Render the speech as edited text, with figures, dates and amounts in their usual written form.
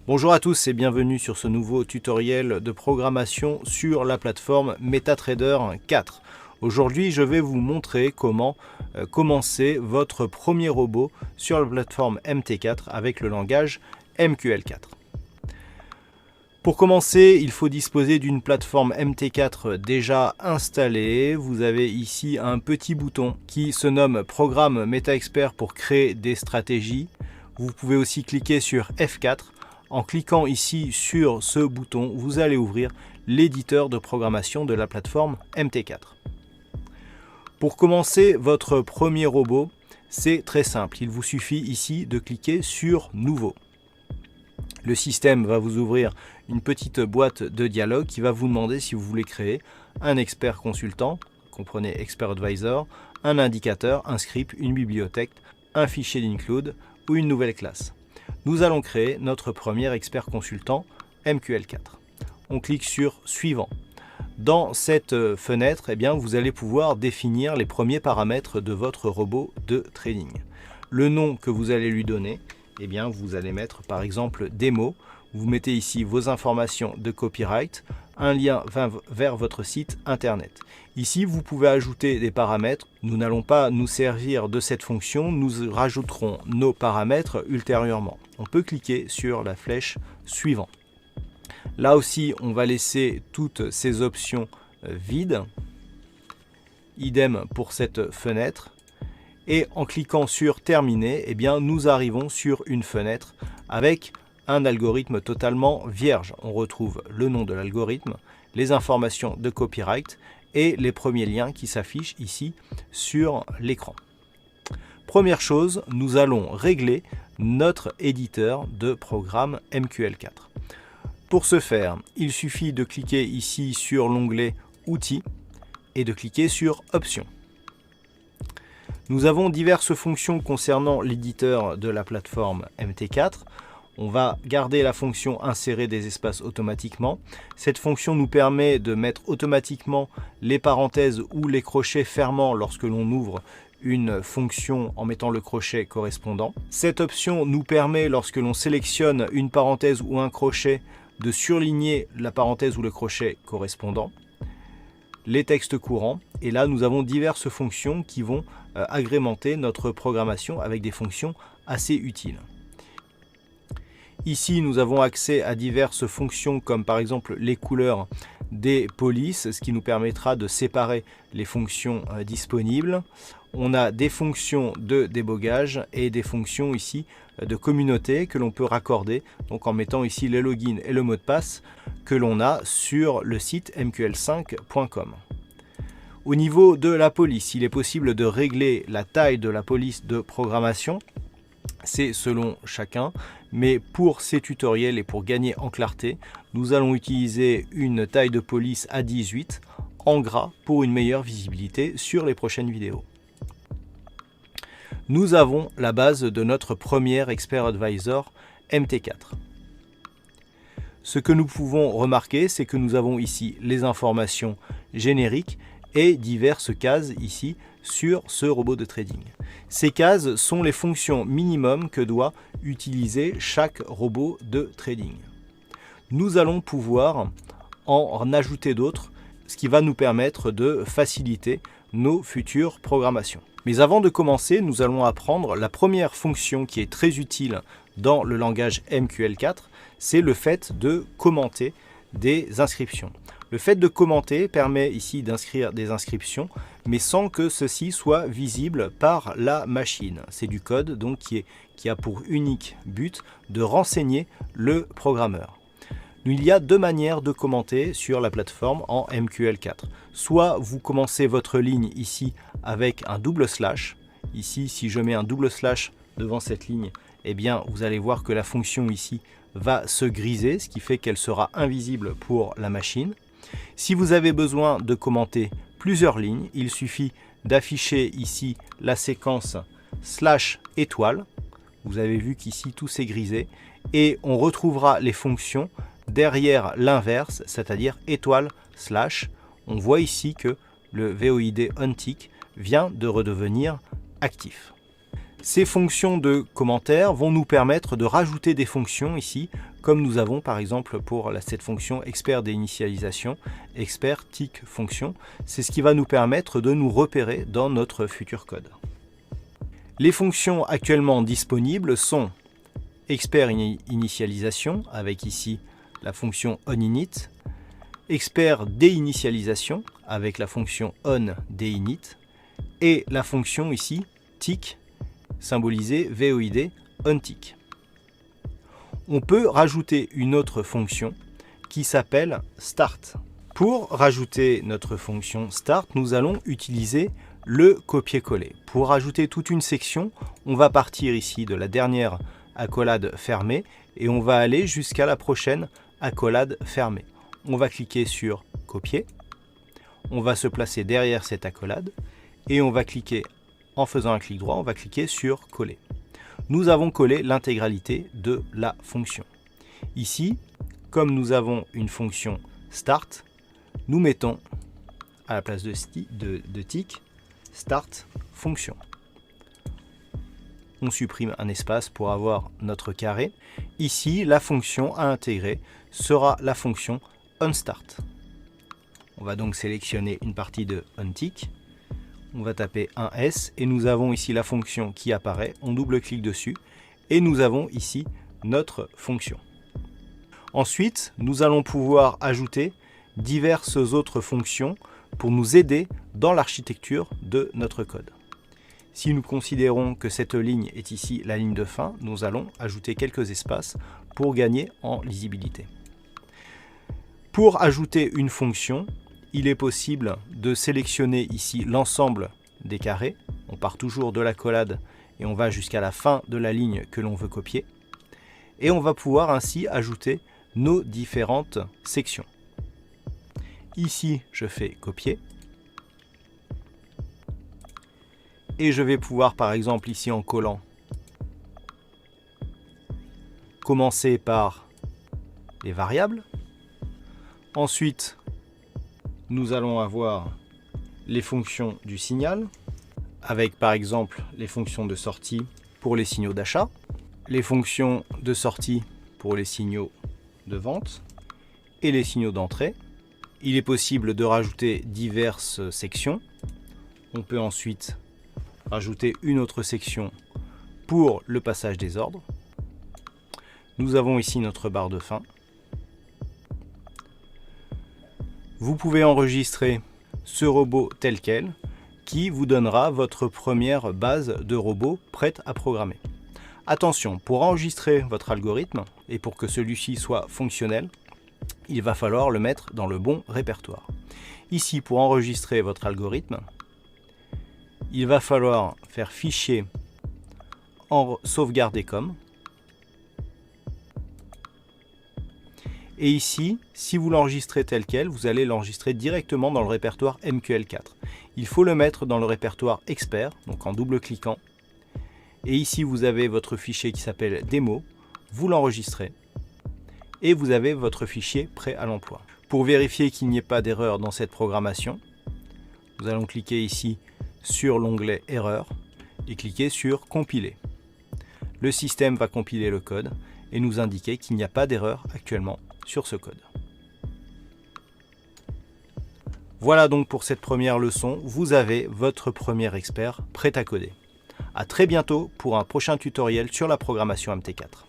Bonjour à tous et bienvenue sur ce nouveau tutoriel de programmation sur la plateforme MetaTrader 4. Aujourd'hui, je vais vous montrer comment commencer votre premier robot sur la plateforme MT4 avec le langage MQL4. Pour commencer, il faut disposer d'une plateforme MT4 déjà installée. Vous avez ici un petit bouton qui se nomme Programme MetaExpert pour créer des stratégies. Vous pouvez aussi cliquer sur F4. En cliquant ici sur ce bouton, vous allez ouvrir l'éditeur de programmation de la plateforme MT4. Pour commencer votre premier robot, c'est très simple. Il vous suffit ici de cliquer sur Nouveau. Le système va vous ouvrir une petite boîte de dialogue qui va vous demander si vous voulez créer un expert consultant, comprenez Expert Advisor, un indicateur, un script, une bibliothèque, un fichier d'include ou une nouvelle classe. Nous allons créer notre premier expert consultant MQL4. On clique sur Suivant. Dans cette fenêtre, vous allez pouvoir définir les premiers paramètres de votre robot de trading. Le nom que vous allez lui donner, vous allez mettre par exemple démo. Vous mettez ici vos informations de copyright, un lien vers votre site internet. Ici, vous pouvez ajouter des paramètres. Nous n'allons pas nous servir de cette fonction, nous rajouterons nos paramètres ultérieurement. On peut cliquer sur la flèche Suivant. Là aussi, on va laisser toutes ces options vides. Idem pour cette fenêtre. Et en cliquant sur Terminer, nous arrivons sur une fenêtre avec un algorithme totalement vierge. On retrouve le nom de l'algorithme, les informations de copyright et les premiers liens qui s'affichent ici sur l'écran. Première chose, nous allons régler notre éditeur de programme MQL4. Pour ce faire, il suffit de cliquer ici sur l'onglet Outils et de cliquer sur Options. Nous avons diverses fonctions concernant l'éditeur de la plateforme MT4. On va garder la fonction insérer des espaces automatiquement. Cette fonction nous permet de mettre automatiquement les parenthèses ou les crochets fermants lorsque l'on ouvre une fonction en mettant le crochet correspondant. Cette option nous permet, lorsque l'on sélectionne une parenthèse ou un crochet, de surligner la parenthèse ou le crochet correspondant. Les textes courants, et là nous avons diverses fonctions qui vont agrémenter notre programmation avec des fonctions assez utiles. Ici nous avons accès à diverses fonctions comme par exemple les couleurs des polices, ce qui nous permettra de séparer les fonctions disponibles. On a des fonctions de débogage et des fonctions ici de communauté que l'on peut raccorder donc en mettant ici les logins et le mot de passe que l'on a sur le site mql5.com. Au niveau de la police, il est possible de régler la taille de la police de programmation. C'est selon chacun, mais pour ces tutoriels et pour gagner en clarté, nous allons utiliser une taille de police à 18 en gras pour une meilleure visibilité sur les prochaines vidéos. Nous avons la base de notre premier Expert Advisor MT4. Ce que nous pouvons remarquer, c'est que nous avons ici les informations génériques et diverses cases ici sur ce robot de trading. Ces cases sont les fonctions minimum que doit utiliser chaque robot de trading. Nous allons pouvoir en ajouter d'autres, ce qui va nous permettre de faciliter nos futures programmations. Mais avant de commencer, nous allons apprendre la première fonction qui est très utile dans le langage MQL4, c'est le fait de commenter des inscriptions. Le fait de commenter permet ici d'inscrire des inscriptions, mais sans que ceci soit visible par la machine. C'est du code donc qui a pour unique but de renseigner le programmeur. Il y a deux manières de commenter sur la plateforme en MQL4. Soit vous commencez votre ligne ici avec un double slash. Ici, si je mets un double slash devant cette ligne, vous allez voir que la fonction ici va se griser, ce qui fait qu'elle sera invisible pour la machine. Si vous avez besoin de commenter plusieurs lignes, il suffit d'afficher ici la séquence slash étoile. Vous avez vu qu'ici tout s'est grisé et on retrouvera les fonctions derrière l'inverse, c'est-à-dire étoile slash. On voit ici que le VOID onTick vient de redevenir actif. Ces fonctions de commentaires vont nous permettre de rajouter des fonctions ici, comme nous avons par exemple pour cette fonction expert d'initialisation, expert tick fonction. C'est ce qui va nous permettre de nous repérer dans notre futur code. Les fonctions actuellement disponibles sont expert initialisation, avec ici la fonction onInit, expert déinitialisation, avec la fonction onDeinit, et la fonction ici tick, symbolisé void onTick. On peut rajouter une autre fonction qui s'appelle start. Pour rajouter notre fonction start, nous allons utiliser le copier-coller. Pour rajouter toute une section, on va partir ici de la dernière accolade fermée et on va aller jusqu'à la prochaine accolade fermée. On va cliquer sur copier, on va se placer derrière cette accolade et on va cliquer. En faisant un clic droit, on va cliquer sur coller. Nous avons collé l'intégralité de la fonction. Ici, comme nous avons une fonction start, nous mettons à la place de tick, start fonction. On supprime un espace pour avoir notre carré. Ici, la fonction à intégrer sera la fonction onStart. On va donc sélectionner une partie de onTick. On va taper un S et nous avons ici la fonction qui apparaît. On double-clique dessus et nous avons ici notre fonction. Ensuite, nous allons pouvoir ajouter diverses autres fonctions pour nous aider dans l'architecture de notre code. Si nous considérons que cette ligne est ici la ligne de fin, nous allons ajouter quelques espaces pour gagner en lisibilité. Pour ajouter une fonction, il est possible de sélectionner ici l'ensemble des carrés. On part toujours de l'accolade et on va jusqu'à la fin de la ligne que l'on veut copier. Et on va pouvoir ainsi ajouter nos différentes sections. Ici, je fais copier. Et je vais pouvoir, par exemple, ici en collant, commencer par les variables. Ensuite, nous allons avoir les fonctions du signal, avec par exemple les fonctions de sortie pour les signaux d'achat, les fonctions de sortie pour les signaux de vente et les signaux d'entrée. Il est possible de rajouter diverses sections. On peut ensuite rajouter une autre section pour le passage des ordres. Nous avons ici notre barre de fin. Vous pouvez enregistrer ce robot tel quel qui vous donnera votre première base de robot prête à programmer. Attention, pour enregistrer votre algorithme et pour que celui-ci soit fonctionnel, il va falloir le mettre dans le bon répertoire. Ici, pour enregistrer votre algorithme, il va falloir faire fichier en sauvegarder comme. Et ici, si vous l'enregistrez tel quel, vous allez l'enregistrer directement dans le répertoire MQL4. Il faut le mettre dans le répertoire expert, donc en double-cliquant. Et ici, vous avez votre fichier qui s'appelle démo. Vous l'enregistrez. Et vous avez votre fichier prêt à l'emploi. Pour vérifier qu'il n'y ait pas d'erreur dans cette programmation, nous allons cliquer ici sur l'onglet Erreur et cliquer sur Compiler. Le système va compiler le code et nous indiquer qu'il n'y a pas d'erreur actuellement sur ce code. Voilà donc pour cette première leçon, vous avez votre premier expert prêt à coder. À très bientôt pour un prochain tutoriel sur la programmation MT4.